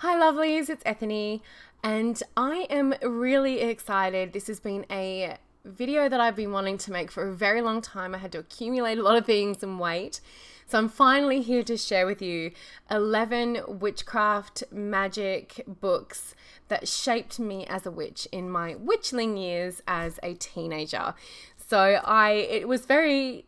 Hi lovelies, it's Ethany and I am really excited. This has been a video that I've been wanting to make for a very long time. I had to accumulate a lot of things and wait. So I'm finally here to share with you 11 witchcraft magic books that shaped me as a witch in my witchling years as a teenager. So it was very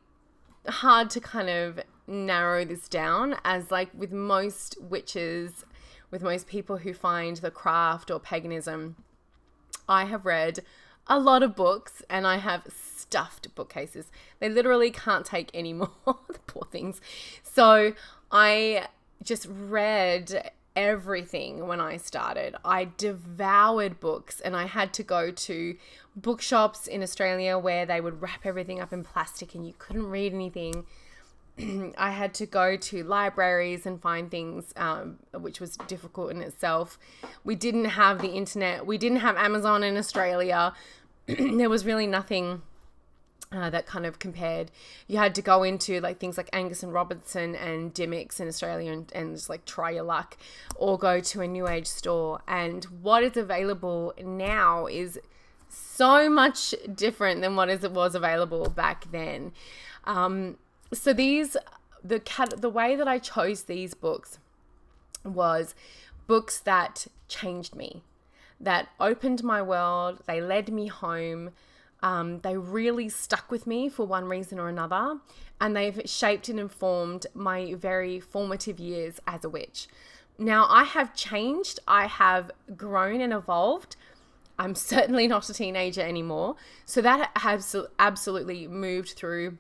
hard to kind of narrow this down, as like with most witches, with most people who find the craft or paganism, I have read a lot of books and I have stuffed bookcases. They literally can't take any more, the poor things. So I just read everything when I started. I devoured books and I had to go to bookshops in Australia where they would wrap everything up in plastic and you couldn't read anything. I had to go to libraries and find things, which was difficult in itself. We didn't have the internet. We didn't have Amazon in Australia. There was really nothing that kind of compared. You had to go into like things like Angus and Robertson and Dymocks in Australia and just like try your luck, or go to a new age store. And what is available now is so much different than what was available back then. So the way that I chose these books was books that changed me, that opened my world. They led me home. They really stuck with me for one reason or another, and they've shaped and informed my very formative years as a witch. Now, I have changed. I have grown and evolved. I'm certainly not a teenager anymore. So that has absolutely moved through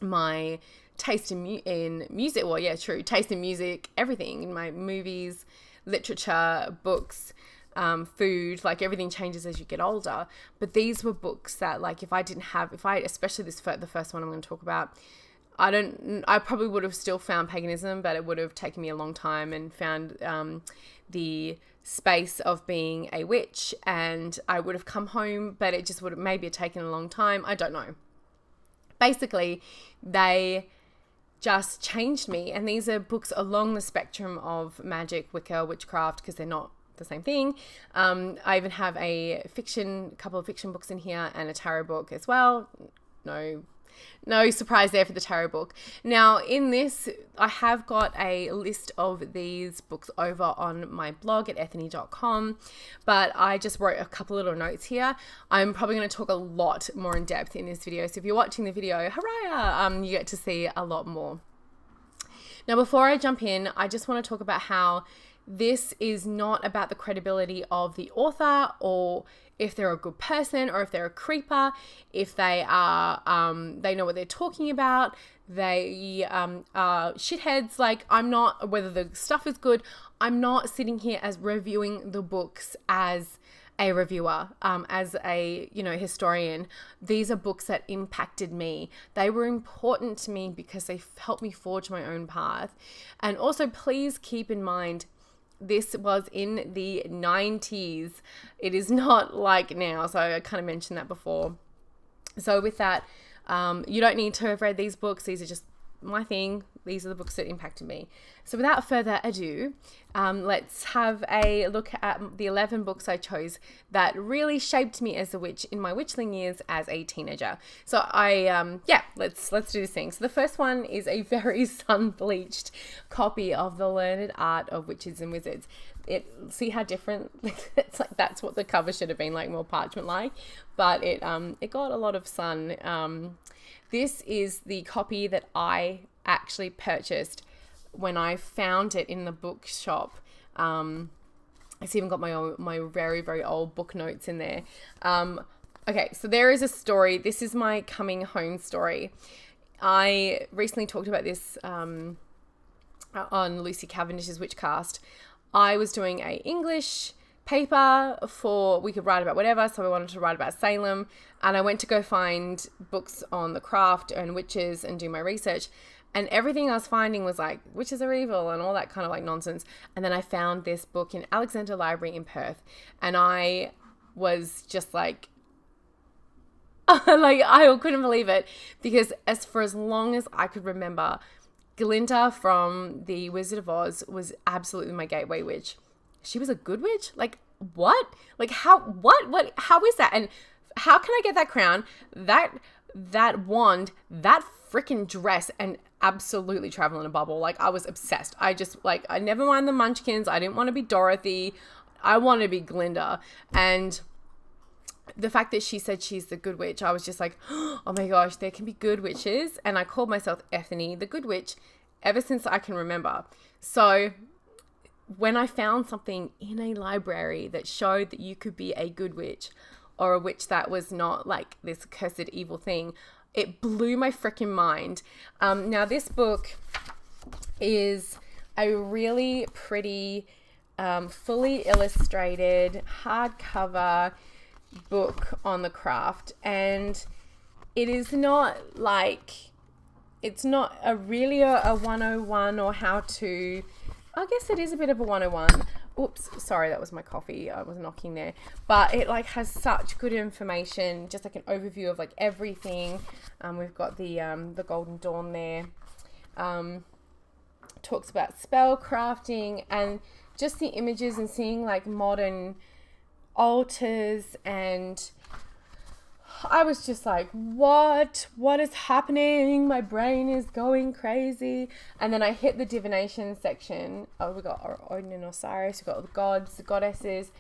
my taste in music. Well, yeah, true. Taste in music, everything in my movies, literature, books, food, like everything changes as you get older. But these were books that, like, especially the first one I'm going to talk about, I probably would have still found paganism, but it would have taken me a long time and found the space of being a witch, and I would have come home, but it just would have maybe taken a long time. I don't know. Basically, they just changed me. And these are books along the spectrum of magic, Wicca, witchcraft, because they're not the same thing. I even have a couple of fiction books in here and a tarot book as well. No surprise there for the tarot book. Now, in this, I have got a list of these books over on my blog at ethany.com, but I just wrote a couple little notes here. I'm probably going to talk a lot more in depth in this video. So if you're watching the video, hurrah, you get to see a lot more. Now, before I jump in, I just want to talk about how this is not about the credibility of the author, or if they're a good person, or if they're a creeper, if they are, they know what they're talking about, they are shitheads. Like, whether the stuff is good, I'm not sitting here as reviewing the books as a reviewer, as a, historian. These are books that impacted me. They were important to me because they helped me forge my own path. And also, please keep in mind, this was in the 90s. It is not like now. So I kind of mentioned that before. So with that, you don't need to have read these books. These are just my thing. These are the books that impacted me. So without further ado, let's have a look at the 11 books I chose that really shaped me as a witch in my witchling years as a teenager. So let's do this thing. So the first one is a very sun-bleached copy of The Learned Art of Witches and Wizards. See how different? It's like, that's what the cover should have been, like more parchment-like, but it got a lot of sun. This is the copy that I actually purchased when I found it in the bookshop. It's even got my very, very old book notes in there. Okay, so there is a story. This is my coming home story. I recently talked about this on Lucy Cavendish's Witchcraft. I was doing a English paper we could write about whatever, so I wanted to write about Salem, and I went to go find books on the craft and witches and do my research, and everything I was finding was like witches are evil and all that kind of like nonsense. And then I found this book in Alexandra Library in Perth, and I was just like I couldn't believe it, because for as long as I could remember, Glinda from The Wizard of Oz was absolutely my gateway witch. she was a good witch? Like, what? Like, how is that? And how can I get that crown, that wand, that freaking dress, and absolutely travel in a bubble? Like, I was obsessed. I never mind the munchkins. I didn't want to be Dorothy. I wanted to be Glinda. And the fact that she said she's the good witch, I was just like, oh my gosh, there can be good witches. And I called myself Ethany, the good witch, ever since I can remember. So when I found something in a library that showed that you could be a good witch, or a witch that was not like this cursed evil thing, it blew my freaking mind. Now this book is a really pretty, fully illustrated hardcover book on the craft, and it is not like, it's not a 101 or how to, I guess it is a bit of a 101. Oops, sorry, that was my coffee. I was knocking there. But it like has such good information, just like an overview of like everything. We've got the Golden Dawn there. Talks about spell crafting and just the images, and seeing like modern altars, and I was just like, what is happening? My brain is going crazy. And then I hit the divination section. Oh, we got Odin and Osiris, we got the gods, the goddesses.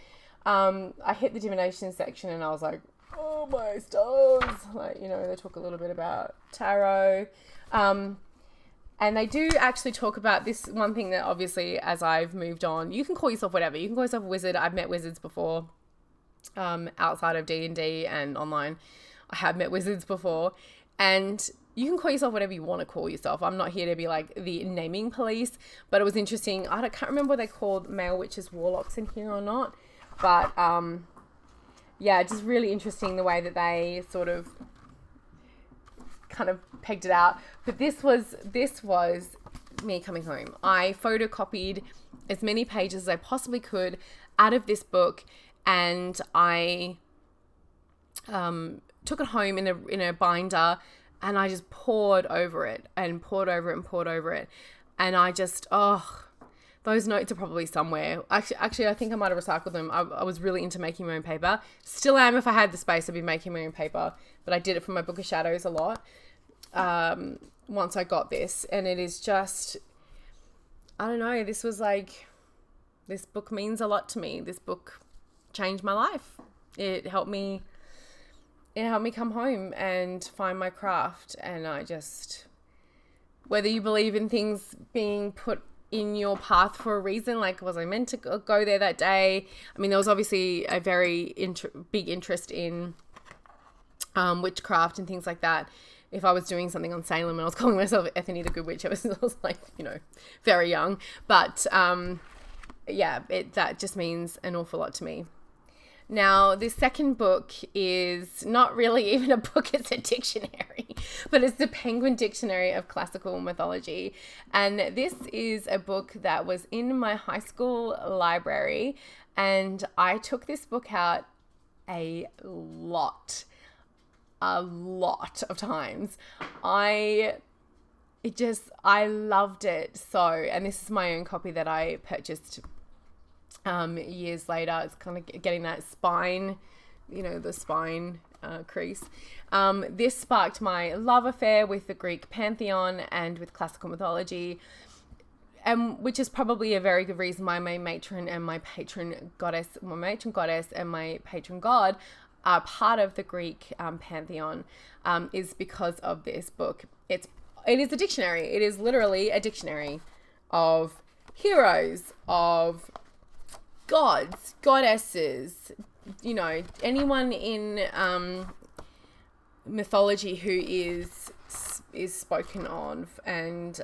I hit the divination section and I was like, oh my stars. Like, you know, they talk a little bit about tarot. And they do actually talk about this one thing that obviously, as I've moved on, you can call yourself whatever. You can call yourself a wizard. I've met wizards before. Outside of D&D and online, I have met wizards before, and you can call yourself whatever you want to call yourself. I'm not here to be like the naming police, but it was interesting. I can't remember what they called male witches, warlocks in here or not, but yeah, just really interesting the way that they sort of kind of pegged it out. But this was me coming home. I photocopied as many pages as I possibly could out of this book, and I took it home in a binder, and I just poured over it and poured over it and poured over it. And I just, those notes are probably somewhere. Actually, I think I might have recycled them. I was really into making my own paper. Still am. If I had the space, I'd be making my own paper. But I did it for my Book of Shadows a lot once I got this. And it is just, I don't know, this was like, this book means a lot to me. This book changed my life. It helped me come home and find my craft. And I just, whether you believe in things being put in your path for a reason, like was I meant to go there that day? I mean, there was obviously a very big interest in witchcraft and things like that. If I was doing something on Salem and I was calling myself Ethany the Good Witch, I was like, you know, very young. But yeah, that just means an awful lot to me. Now, this second book is not really even a book, it's a dictionary, but it's the Penguin Dictionary of Classical Mythology. And this is a book that was in my high school library, and I took this book out a lot of times. I loved it so, and this is my own copy that I purchased years later. It's kind of getting that spine, you know, the spine crease. This sparked my love affair with the Greek pantheon and with classical mythology, which is probably a very good reason why my matron and my patron goddess, and my patron god are part of the Greek pantheon, is because of this book. It is a dictionary. It is literally a dictionary of heroes, of gods, goddesses, you know, anyone in mythology who is spoken of. And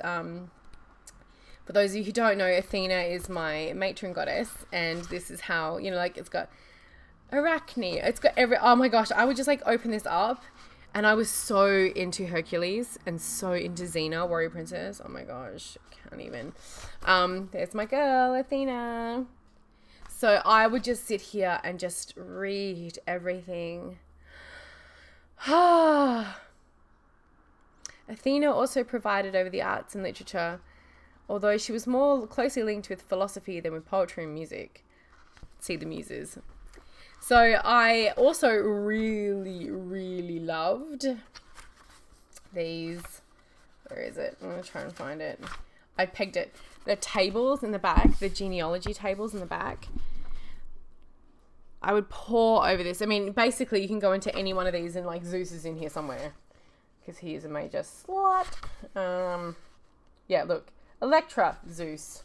for those of you who don't know, Athena is my matron goddess, and this is how, you know, like it's got Arachne, it's got oh my gosh, I would just like open this up, and I was so into Hercules and so into Xena, warrior princess. Oh my gosh, can't even. There's my girl Athena. So I would just sit here and just read everything. Athena also provided over the arts and literature although she was more closely linked with philosophy than with poetry and music. See the Muses. So I also really, really loved these. Where is it? I'm going to try and find it. I pegged it. The tables in the back, the genealogy tables in the back. I would pore over this. I mean, basically, you can go into any one of these and, like, Zeus is in here somewhere because he is a major slut. Yeah, look. Electra, Zeus.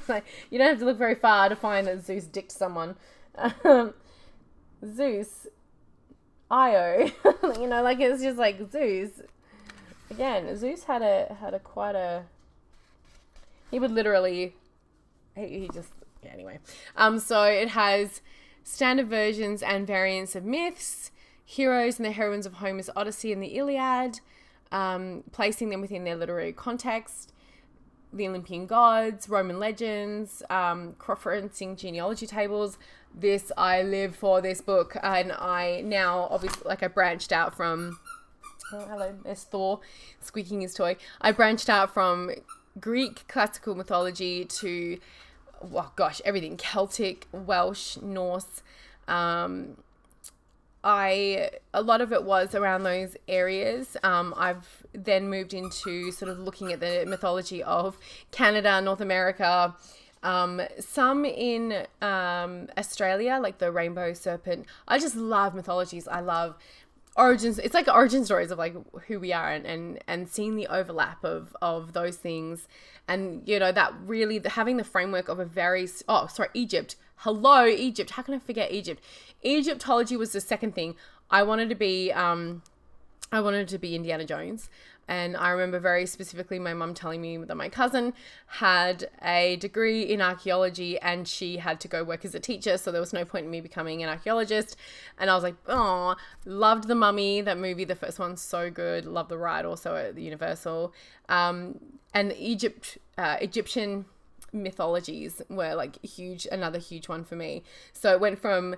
Like, you don't have to look very far to find that Zeus dicked someone. Zeus, Io. You know, like, it's just like Zeus. Again, Zeus had a quite a... He would literally... He just... Yeah, anyway. So it has standard versions and variants of myths, heroes and the heroines of Homer's Odyssey and the Iliad, placing them within their literary context, the Olympian gods, Roman legends, cross-referencing genealogy tables. This, I live for this book, and I now, obviously, like, I branched out from... Oh, hello, there's Thor squeaking his toy. I branched out from Greek classical mythology to... Oh gosh, everything. Celtic, Welsh, Norse. A lot of it was around those areas. I've then moved into sort of looking at the mythology of Canada, North America, some in Australia, like the rainbow serpent. I just love mythologies. I love origins. It's like origin stories of like who we are and seeing the overlap of those things. And, you know, that really having the framework of a very, Egypt. Hello, Egypt. How can I forget Egypt? Egyptology was the second thing. I wanted to be Indiana Jones. And I remember very specifically my mum telling me that my cousin had a degree in archaeology and she had to go work as a teacher. So there was no point in me becoming an archaeologist. And I was like, oh, loved The Mummy, that movie. The first one's so good. Love the ride also at the Universal. And Egyptian mythologies were like another huge one for me. So it went from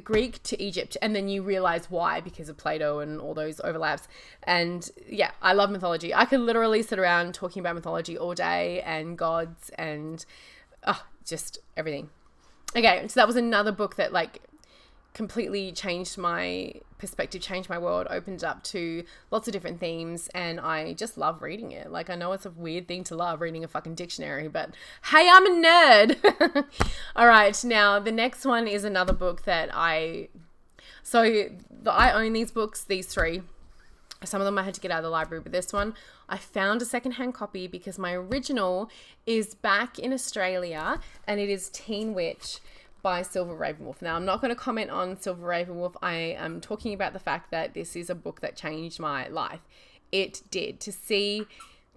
Greek to Egypt, and then you realize why, because of Plato and all those overlaps. And yeah, I love mythology. I could literally sit around talking about mythology all day and gods and just everything. Okay, so that was another book that like completely changed my perspective, changed my world, opened up to lots of different themes, and I just love reading it. Like, I know it's a weird thing to love, reading a fucking dictionary, but hey, I'm a nerd. All right, now the next one is another book that I own these books, these three. Some of them I had to get out of the library, but this one I found a secondhand copy because my original is back in Australia, and it is Teen Witch by Silver Ravenwolf. Now, I'm not going to comment on Silver Ravenwolf. I am talking about the fact that this is a book that changed my life. It did. To see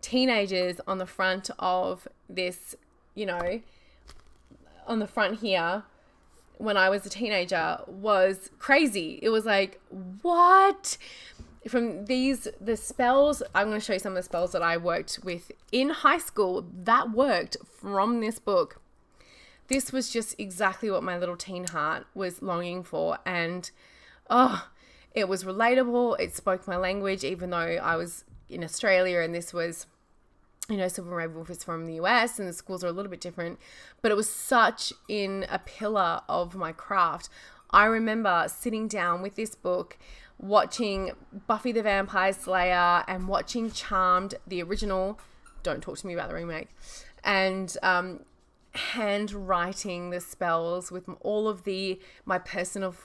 teenagers on the front of this, you know, on the front here when I was a teenager was crazy. It was like, what? From the spells, I'm going to show you some of the spells that I worked with in high school that worked from this book. This was just exactly what my little teen heart was longing for. And, it was relatable. It spoke my language, even though I was in Australia and this was, you know, Silver Ravenwolf is from the US and the schools are a little bit different. But it was such a pillar of my craft. I remember sitting down with this book, watching Buffy the Vampire Slayer and watching Charmed, the original. Don't talk to me about the remake. And, handwriting the spells with all of my personal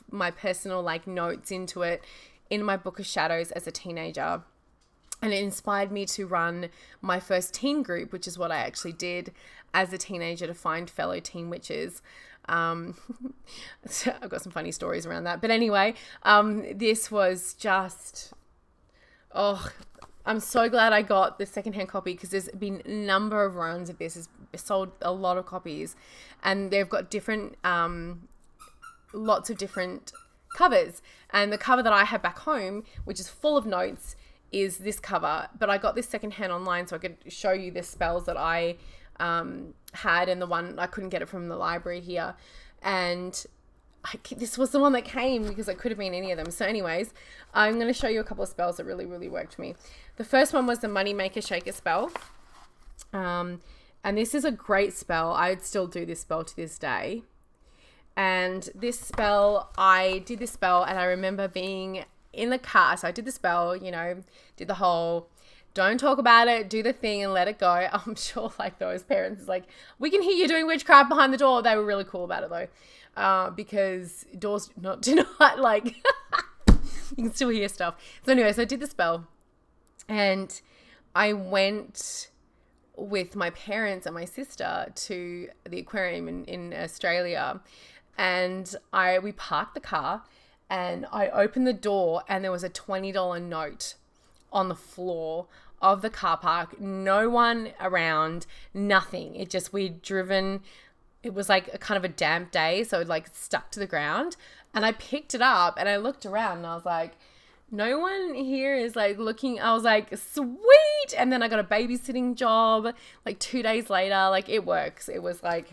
like notes into it in my book of shadows as a teenager. And it inspired me to run my first teen group, which is what I actually did as a teenager to find fellow teen witches. So I've got some funny stories around that, but anyway, this was just, I'm so glad I got the secondhand copy because there's been a number of runs of this. It's sold a lot of copies and they've got different, lots of different covers. And the cover that I have back home, which is full of notes, is this cover. But I got this secondhand online so I could show you the spells that I had, and the one I couldn't get it from the library here. And this was the one that came because it could have been any of them. So anyways, I'm going to show you a couple of spells that really, really worked for me. The first one was the Moneymaker Shaker spell. And this is a great spell. I'd still do this spell to this day. And this spell, I did this spell and I remember being in the car. So I did the spell, you know, did the whole don't talk about it, do the thing and let it go. I'm sure like those parents like, we can hear you doing witchcraft behind the door. They were really cool about it though. Because doors do not like, you can still hear stuff. So anyway, so I did the spell and I went with my parents and my sister to the aquarium in Australia, and we parked the car and I opened the door and there was a $20 note on the floor of the car park. No one around, nothing. We'd driven, it was like a kind of a damp day, so it like stuck to the ground, and I picked it up and I looked around and I was like, no one here is like looking. I was like, sweet. And then I got a babysitting job like 2 days later. Like, it works. It was like,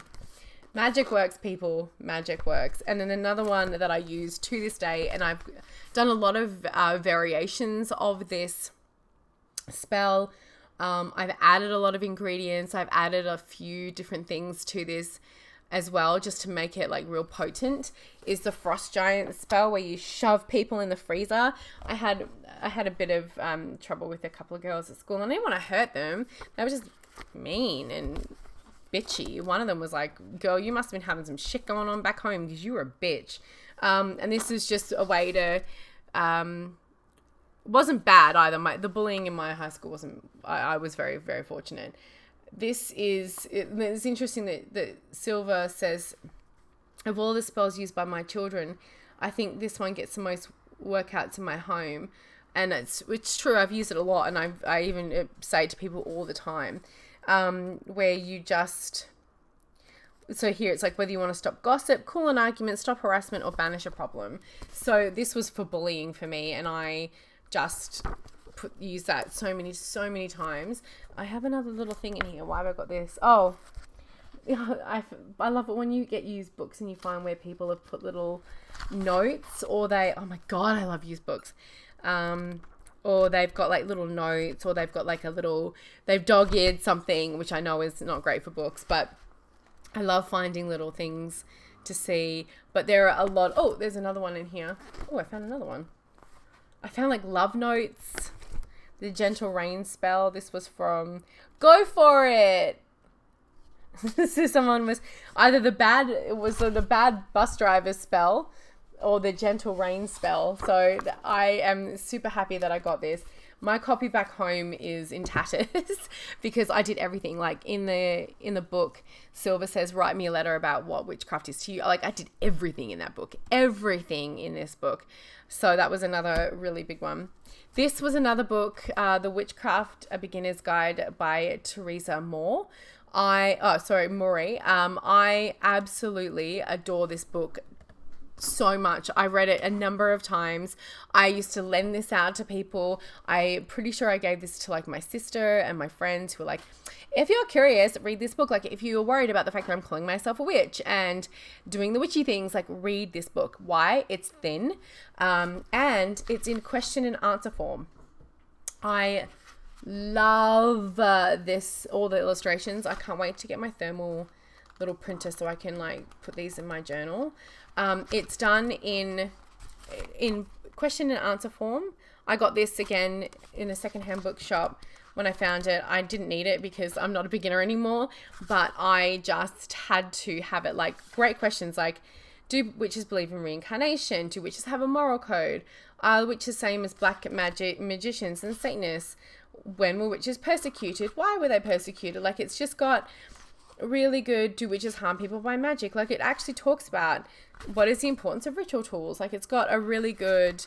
magic works, people. Magic works. And then another one that I use to this day, and I've done a lot of variations of this spell. I've added a lot of ingredients. I've added a few different things to this as well, just to make it like real potent, is the Frost Giant spell, where you shove people in the freezer. I had a bit of trouble with a couple of girls at school, and I didn't want to hurt them. They were just mean and bitchy. One of them was like, girl, you must have been having some shit going on back home because you were a bitch. And this is just a way to, wasn't bad either. The bullying in my high school wasn't, I was very, very fortunate. It's interesting that Silver says, of all the spells used by my children, I think this one gets the most workouts in my home. And it's true. I've used it a lot, and I even say it to people all the time, where you just, so here it's like, whether you want to stop gossip, cool an argument, stop harassment, or banish a problem. So this was for bullying for me, and I just use that so many times. I have another little thing in here. Why have I got this? Oh, I love it when you get used books and you find where people have put little notes, or oh my God, I love used books. Or they've got like little notes, or they've got like they've dog-eared something, which I know is not great for books, but I love finding little things to see. But there are a lot. Oh, there's another one in here. Oh, I found another one. I found like love notes. The Gentle Rain spell. This was from Go For It. So someone was either the bad bus driver spell or the Gentle Rain spell. So I am super happy that I got this. My copy back home is in tatters because I did everything. Like in the book, Silver says, write me a letter about what witchcraft is to you. Like, I did everything in that book, everything in this book. So that was another really big one. This was another book, The Witchcraft, A Beginner's Guide by Teresa Maury. I absolutely adore this book so much. I read it a number of times. I used to lend this out to people. I'm pretty sure I gave this to like my sister and my friends who were like, if you're curious, read this book. Like, if you're worried about the fact that I'm calling myself a witch and doing the witchy things, like, read this book. Why? It's thin, and it's in question and answer form. I love all the illustrations. I can't wait to get my thermal little printer so I can like put these in my journal. It's done in question and answer form. I got this again in a secondhand bookshop when I found it. I didn't need it because I'm not a beginner anymore, but I just had to have it. Like, great questions like, do witches believe in reincarnation? Do witches have a moral code? Are witches same as black magicians and Satanists? When were witches persecuted? Why were they persecuted? Like, it's just got really good, do witches harm people by magic? Like, it actually talks about what is the importance of ritual tools. Like, it's got a really good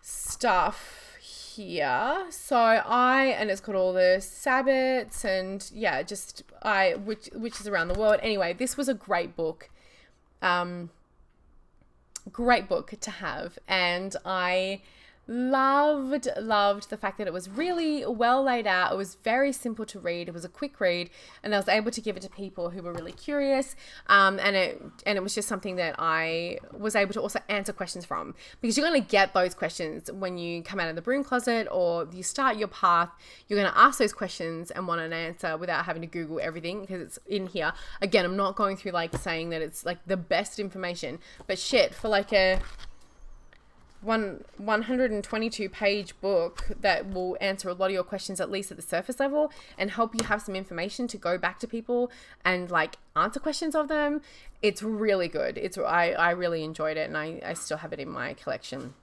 stuff here. So and it's got all the Sabbats and yeah, just witches around the world. Anyway, this was a great book. Great book to have, and I loved the fact that it was really well laid out. It was very simple to read. It was a quick read, and I was able to give it to people who were really curious. And it was just something that I was able to also answer questions from, because you're going to get those questions when you come out of the broom closet or you start your path. You're going to ask those questions and want an answer without having to Google everything, because it's in here. Again, I'm not going through like saying that it's like the best information, but shit, for like a 122 page book that will answer a lot of your questions, at least at the surface level, and help you have some information to go back to people and like answer questions of them. It's really good. I really enjoyed it, and I still have it in my collection.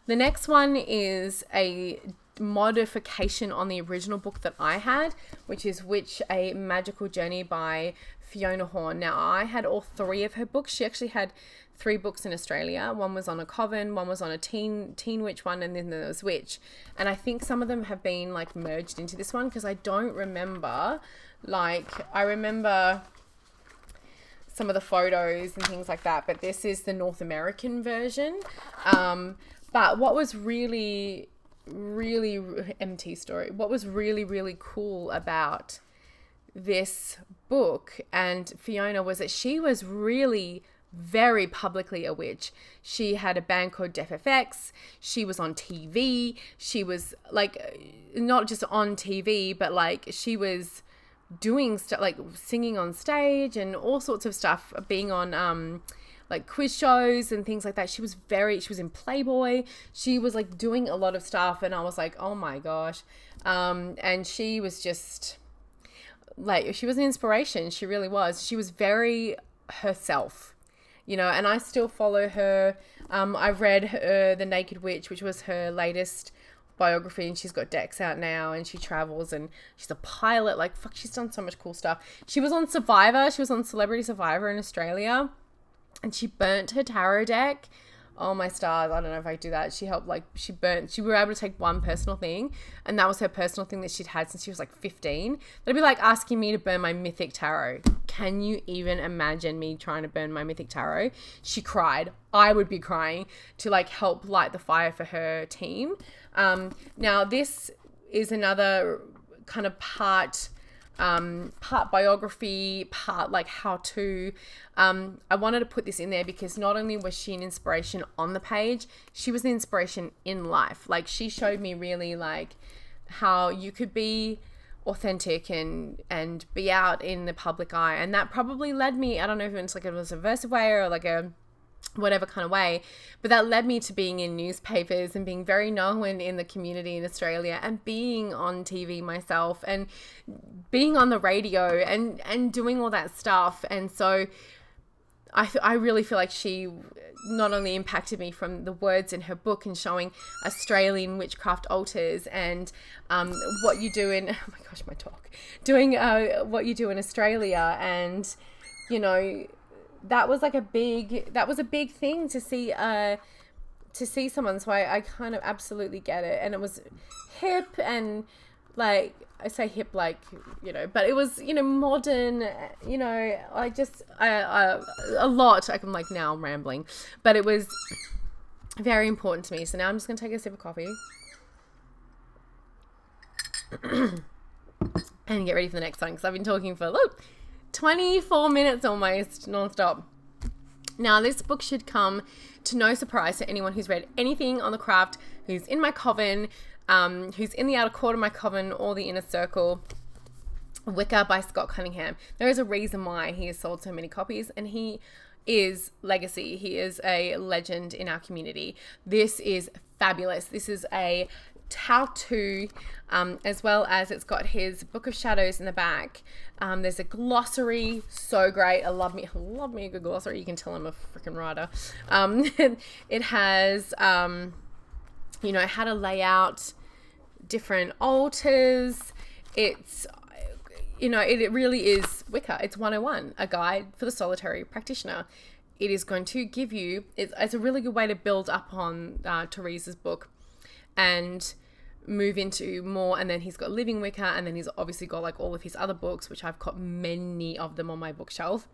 The next one is a modification on the original book that I had, which is Witch, A Magical Journey by Fiona Horn. Now, I had all three of her books. She actually had 3 books in Australia. One was on a coven, one was on a teen witch one, and then there was Witch. And I think some of them have been like merged into this one, because I don't remember, I remember some of the photos and things like that, but this is the North American version. But what was really MT story, what was really cool about this book and Fiona was that she was really very publicly a witch. She had a band called Deaf FX. She was on TV. She was like, not just on TV, but like she was doing stuff like singing on stage and all sorts of stuff, being on like quiz shows and things like that. She was in Playboy. She was like doing a lot of stuff, and I was like, oh my gosh. And she was just like, she was an inspiration. She really was. She was very herself, you know, and I still follow her. I've read her The Naked Witch, which was her latest biography, and she's got decks out now, and she travels, and she's a pilot. Like, fuck, she's done so much cool stuff. She was on Survivor. She was on Celebrity Survivor in Australia, and she burnt her tarot deck. Oh my stars, I don't know if I could do that. She helped, like, she were able to take one personal thing, and that was her personal thing that she'd had since she was like 15. That'd be like asking me to burn my Mythic Tarot. Can you even imagine me trying to burn my Mythic Tarot? She cried. I would be crying to like help light the fire for her team. Now this is another kind of part biography, part like how to. I wanted to put this in there because not only was she an inspiration on the page, she was an inspiration in life. Like, she showed me really like how you could be authentic and be out in the public eye, and that probably led me, I don't know if it's like it was a versive way or like a whatever kind of way, but that led me to being in newspapers and being very known in the community in Australia, and being on TV myself, and being on the radio, and doing all that stuff. And so I really feel like she not only impacted me from the words in her book and showing Australian witchcraft altars and what you do in, oh my gosh, my talk, doing what you do in Australia, and you know, that was a big thing to see someone. So I kind of absolutely get it. And it was hip, and like, I say hip, like, you know, but it was, you know, modern, you know, a lot. I'm like, now I'm rambling, but it was very important to me. So now I'm just going to take a sip of coffee and get ready for the next one, because I've been talking for, 24 minutes almost nonstop. Now, this book should come to no surprise to anyone who's read anything on the craft, who's in my coven, who's in the outer court of my coven or the inner circle. Wicca by Scott Cunningham. There is a reason why he has sold so many copies, and he is legacy. He is a legend in our community. This is fabulous. This is a how-to, as well as it's got his Book of Shadows in the back. There's a glossary, so great. I love me a good glossary. You can tell I'm a freaking writer. It has, you know, how to lay out different altars. It's, you know, it really is Wicca. It's 101, a guide for the solitary practitioner. It is going to give you, it's a really good way to build up on Teresa's book and move into more. And then he's got Living Wicca, and then he's obviously got like all of his other books, which I've got many of them on my bookshelf.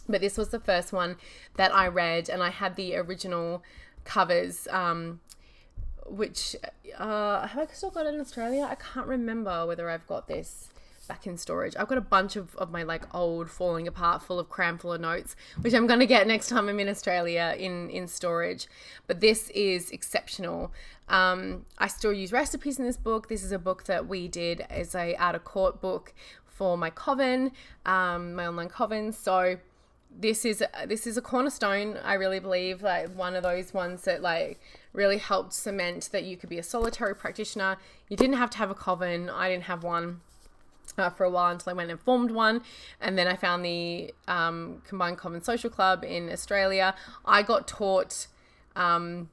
But this was the first one that I read, and I had the original covers which have I still got it in Australia? I can't remember whether I've got this back in storage. I've got a bunch of my like old falling apart full of cram full of notes, which I'm going to get next time I'm in Australia in storage. But this is exceptional. I still use recipes in this book. This is a book that we did as a out of court book for my coven, my online coven. So this is a cornerstone. I really believe, like, one of those ones that like really helped cement that you could be a solitary practitioner. You didn't have to have a coven. I didn't have one for a while until I went and formed one, and then I found the Combined Coven Social Club in Australia. I got taught and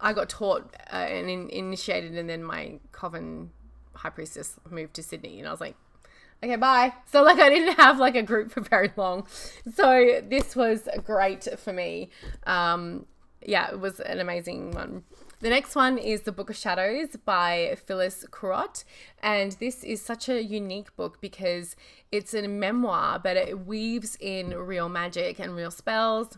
initiated, and then my coven high priestess moved to Sydney, and I was like, okay, bye. So like I didn't have like a group for very long, so this was great for me. Yeah, it was an amazing one. The next one is The Book of Shadows by Phyllis Curott. And this is such a unique book because it's a memoir, but it weaves in real magic and real spells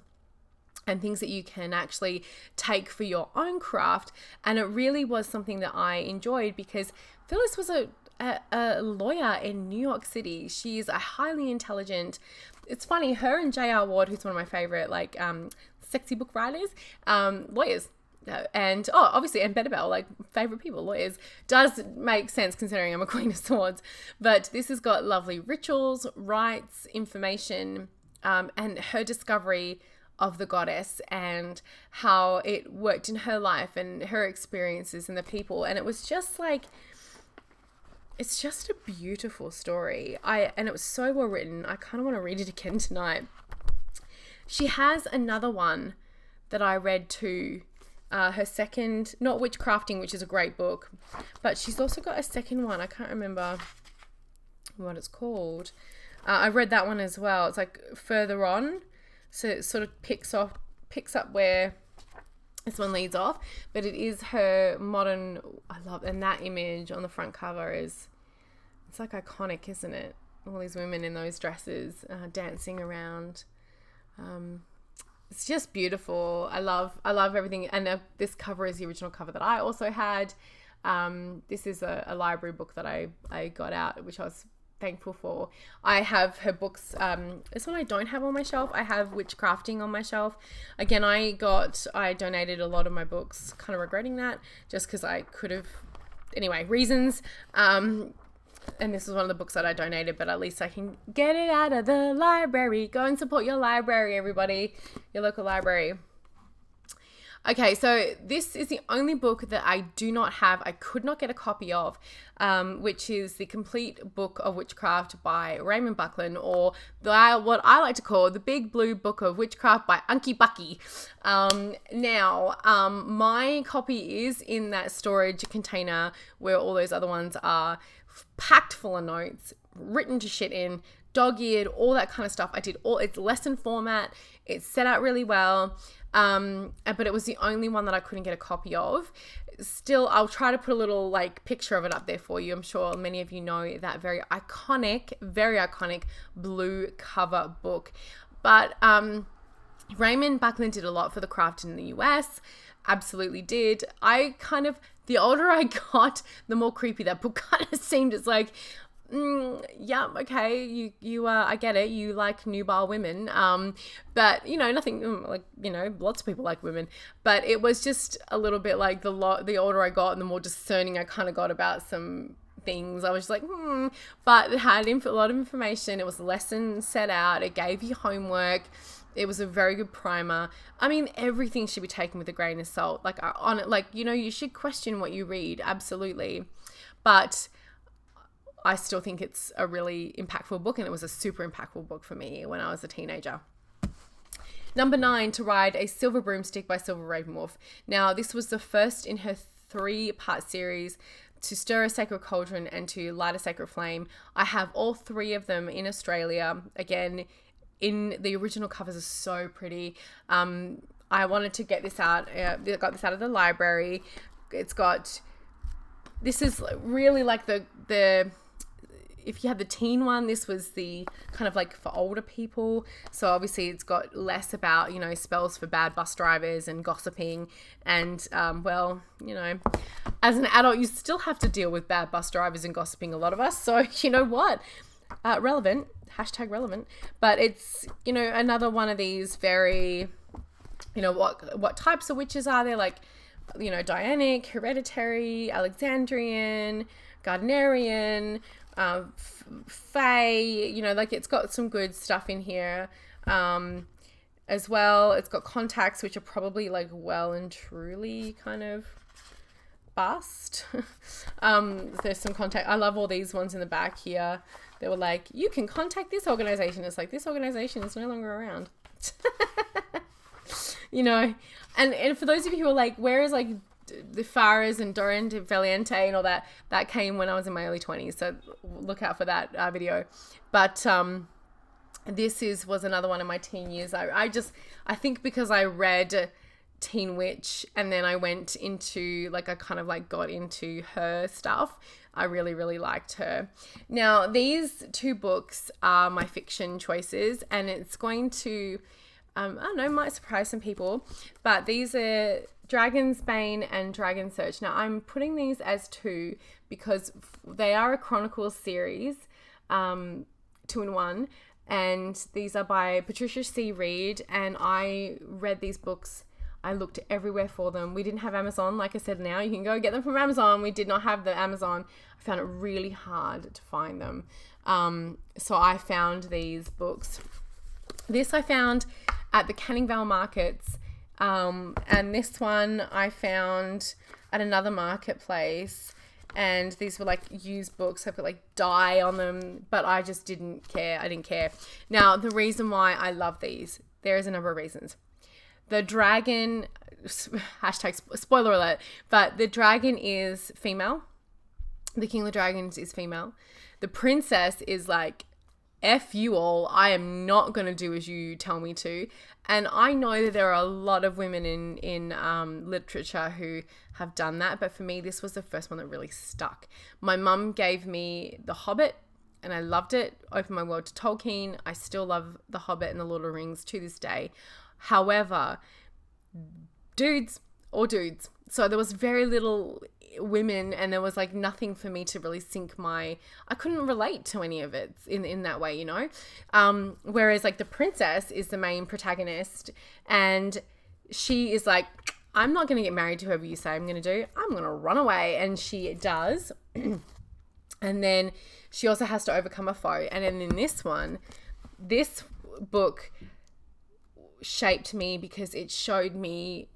and things that you can actually take for your own craft. And it really was something that I enjoyed because Phyllis was a lawyer in New York City. She's a highly intelligent. It's funny, her and J.R. Ward, who's one of my favorite like sexy book writers, lawyers. And obviously, and Bettabel, like favorite people, lawyers, does make sense considering I'm a Queen of Swords. But this has got lovely rituals, rites, information, and her discovery of the goddess and how it worked in her life and her experiences and the people. And it was just like, it's just a beautiful story. And it was so well written. I kind of want to read it again tonight. She has another one that I read too. Her second, not Witchcrafting, which is a great book, but she's also got a second one. I can't remember what it's called. I read that one as well. It's like further on, so it sort of picks up where this one leads off. But it is her modern. I love, and that image on the front cover it's like iconic, isn't it? All these women in those dresses dancing around. It's just beautiful. I love everything. And this cover is the original cover that I also had. This is a library book that I got out, which I was thankful for. I have her books. This one I don't have on my shelf. I have Witchcrafting on my shelf. Again, I donated a lot of my books, kind of regretting that, just because I could have, anyway, reasons. And this is one of the books that I donated, but at least I can get it out of the library. Go and support your library, everybody. Your local library. Okay, so this is the only book that I do not have. I could not get a copy of, which is the Complete Book of Witchcraft by Raymond Buckland, or what I like to call the Big Blue Book of Witchcraft by Unky Bucky. My copy is in that storage container where all those other ones are, packed full of notes, written to shit in, dog-eared, all that kind of stuff. I did all, it's lesson format, it's set out really well, but it was the only one that I couldn't get a copy of. Still, I'll try to put a little like picture of it up there for you. I'm sure many of you know that very iconic blue cover book. But Raymond Buckland did a lot for the craft in the US, absolutely did. The older I got, the more creepy that book kind of seemed. It's like, yeah, okay, you I get it, you like nubile women, but nothing like, lots of people like women, but it was just a little bit like the older I got and the more discerning I kind of got about some things. I was just like, but it had a lot of information. It was a lesson set out, it gave you homework. It was a very good primer. I mean, everything should be taken with a grain of salt. Like on it, like, you should question what you read, absolutely. But I still think it's a really impactful book, and it was a super impactful book for me when I was a teenager. Number 9, To Ride a Silver Broomstick by Silver Ravenwolf. Now, this was the first in her 3-part series, To Stir a Sacred Cauldron and To Light a Sacred Flame. I have all 3 of them in Australia. Again, in the original covers are so pretty. I wanted to get this out. I got this out of the library. This is really like the if you had the teen one, this was the kind of like for older people. So obviously it's got less about, you know, spells for bad bus drivers and gossiping. And, well, you know, as an adult, you still have to deal with bad bus drivers and gossiping, a lot of us. So, you know what? Relevant, hashtag relevant. But it's, you know, another one of these very, you know, what types of witches are there? Like, you know, Dianic, Hereditary, Alexandrian, Gardnerian, Fae, you know, like it's got some good stuff in here as well. It's got contacts, which are probably like well and truly kind of bust. There's some contact. I love all these ones in the back here. They were like, you can contact this organization. It's like, this organization is no longer around. You know, and for those of you who are like, where is like the Faras and Dorante Valiente and all that, that came when I was in my early 20s. So look out for that video. But this was another one of my teen years. I think because I read Teen Witch and then I went into like, I kind of like got into her stuff. I really, really liked her. Now, these two books are my fiction choices, and it's going to, I don't know, might surprise some people, but these are Dragon's Bane and Dragon Search. Now, I'm putting these as two because they are a Chronicles series, 2-in-1, and these are by Patricia C. Reed, and I read these books. I looked everywhere for them. We didn't have Amazon. Like I said, now you can go get them from Amazon. We did not have the Amazon. I found it really hard to find them. So I found these books. This I found at the Canning Vale markets. And this one I found at another marketplace. And these were like used books. I've got like dye on them, but I just didn't care. I didn't care. Now, the reason why I love these, there is a number of reasons. The dragon, hashtag spoiler alert, but the dragon is female. The King of the Dragons is female. The princess is like, F you all, I am not going to do as you tell me to. And I know that there are a lot of women in literature who have done that, but for me, this was the first one that really stuck. My mum gave me The Hobbit, and I loved it. Opened my world to Tolkien. I still love The Hobbit and The Lord of the Rings to this day. However, dudes. So there was very little women, and there was like nothing for me to really sink I couldn't relate to any of it in that way, you know? Whereas like the princess is the main protagonist, and she is like, I'm not going to get married to whoever you say I'm going to do. I'm going to run away. And she does. And then she also has to overcome a foe. And then in this one, this book shaped me because it showed me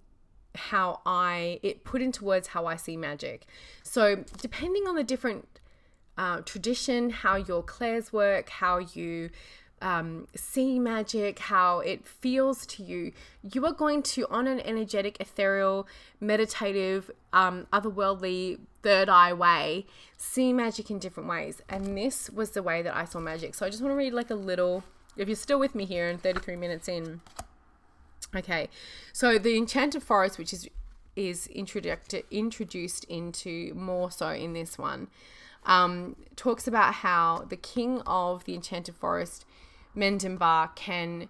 it put into words how I see magic. So depending on the different tradition, how your clairs work, how you see magic, how it feels to you, you are going to, on an energetic, ethereal, meditative, otherworldly, third eye way, see magic in different ways. And this was the way that I saw magic. So I just want to read like a little, if you're still with me here and 33 minutes in. Okay, so the Enchanted Forest, which is introduced into more so in this one, talks about how the king of the Enchanted Forest, Mendembar,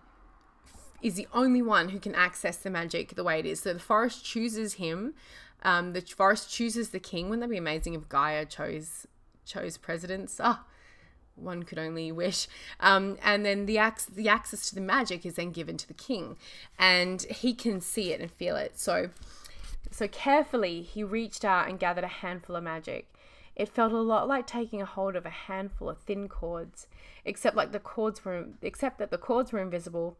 is the only one who can access the magic the way it is. So the forest chooses him. The forest chooses the king. Wouldn't that be amazing if Gaia chose presidents? One could only wish. And then the access to the magic is then given to the king, and he can see it and feel it. So carefully he reached out and gathered a handful of magic. It felt a lot like taking a hold of a handful of thin cords, except that the cords were invisible,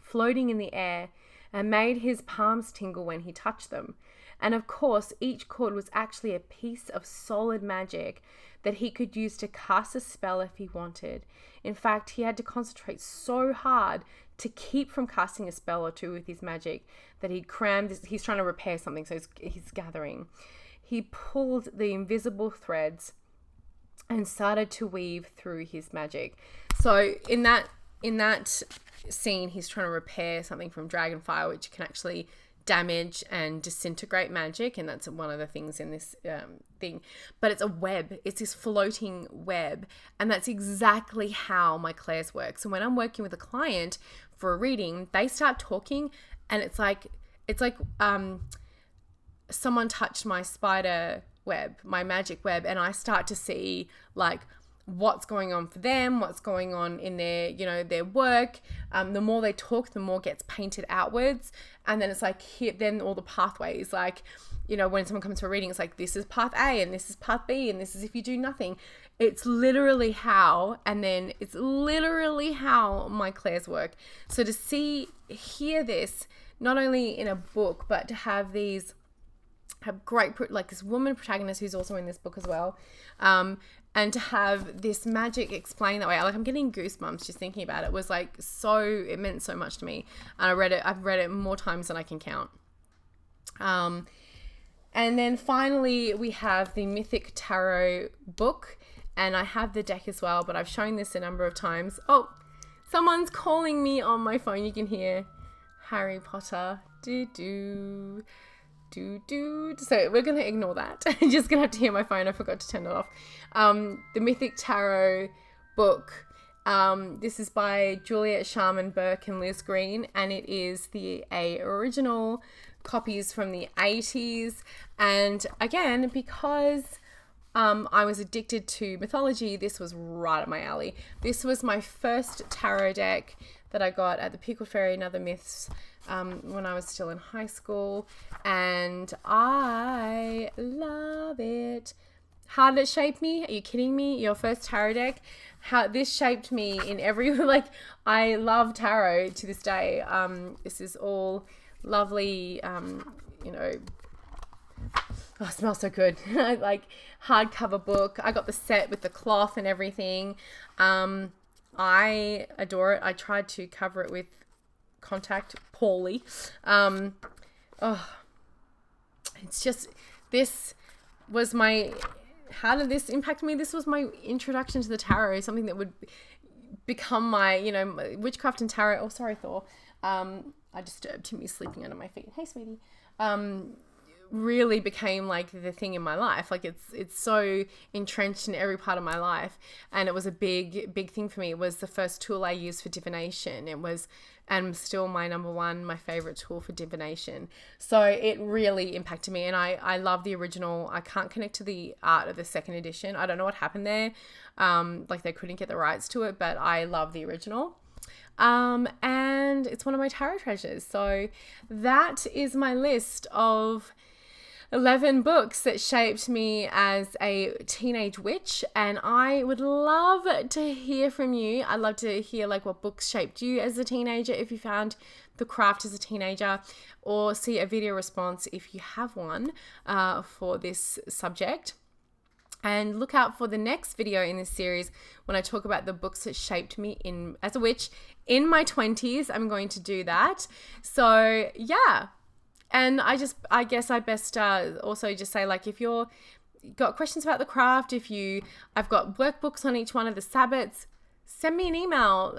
floating in the air, and made his palms tingle when he touched them. And of course, each cord was actually a piece of solid magic that he could use to cast a spell if he wanted. In fact, he had to concentrate so hard to keep from casting a spell or two with his magic that he's trying to repair something, so he's gathering. He pulled the invisible threads and started to weave through his magic. So in that scene, he's trying to repair something from Dragonfire, which can actually damage and disintegrate magic, and that's one of the things in this thing. But it's a web. It's this floating web, and that's exactly how my clairs work. So when I'm working with a client for a reading, they start talking, and it's like someone touched my spider web, my magic web, and I start to see like what's going on for them, what's going on in their, you know, their work. The more they talk, the more gets painted outwards. And then it's like here, then all the pathways, like, you know, when someone comes to a reading, it's like, this is path A and this is path B and this is if you do nothing. It's literally how, and then it's literally how my clairs work. So to hear this, not only in a book, but to have great, like this woman protagonist who's also in this book as well. And to have this magic explained that way, like I'm getting goosebumps just thinking about it. It was like it meant so much to me. And I've read it more times than I can count. And then finally we have the Mythic Tarot book, and I have the deck as well, but I've shown this a number of times. Oh, someone's calling me on my phone. You can hear Harry Potter. So we're going to ignore that. I'm just going to have to hear my phone. I forgot to turn it off. The Mythic Tarot book. This is by Juliet Sharman Burke and Liz Green, and it is the original copies from the 80s. And again, because I was addicted to mythology, this was right up my alley. This was my first tarot deck that I got at the Pickle Fairy and Other Myths when I was still in high school, and I love it. How did it shape me? Are you kidding me? Your first tarot deck? How this shaped me in every, like, I love tarot to this day. This is all lovely, you know, oh, it smells so good. Like hardcover book. I got the set with the cloth and everything. I adore it. I tried to cover it with contact poorly. It's just, this was how did this impact me? This was my introduction to the tarot, something that would become my, you know, witchcraft and tarot. Oh, sorry, Thor. I disturbed him. He's sleeping under my feet. Hey, sweetie. Really became like the thing in my life. Like it's so entrenched in every part of my life, and it was a big thing for me. It was the first tool I used for divination. It was, and still my favorite tool for divination. So it really impacted me, and I love the original. I can't connect to the art of the second edition. I don't know what happened there. Like they couldn't get the rights to it, but I love the original. And it's one of my tarot treasures. So that is my list of 11 books that shaped me as a teenage witch, and I would love to hear from you. I'd love to hear like what books shaped you as a teenager, if you found the craft as a teenager, or see a video response if you have one for this subject. And look out for the next video in this series when I talk about the books that shaped me as a witch in my 20s. I'm going to do that. So yeah. And I guess I best also just say, like, if you're got questions about the craft, I've got workbooks on each one of the Sabbats, send me an email,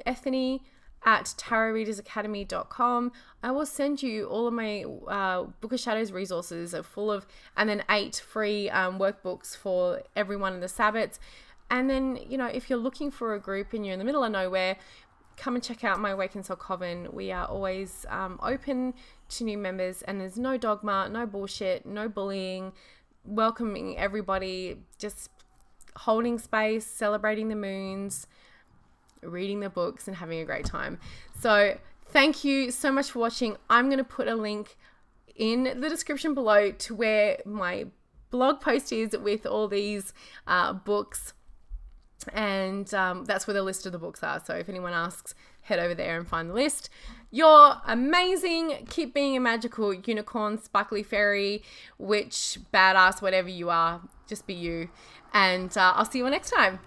ethany@tarotreadersacademy.com. I will send you all of my Book of Shadows resources full of, and then 8 free workbooks for every one of the Sabbats. And then, you know, if you're looking for a group and you're in the middle of nowhere, come and check out my Awakened Soul Coven. We are always open to new members, and there's no dogma, no bullshit, no bullying, welcoming everybody, just holding space, celebrating the moons, reading the books, and having a great time. So thank you so much for watching. I'm going to put a link in the description below to where my blog post is with all these books. And that's where the list of the books are. So if anyone asks, head over there and find the list. You're amazing. Keep being a magical unicorn, sparkly fairy, witch, badass, whatever you are. Just be you. And I'll see you all next time.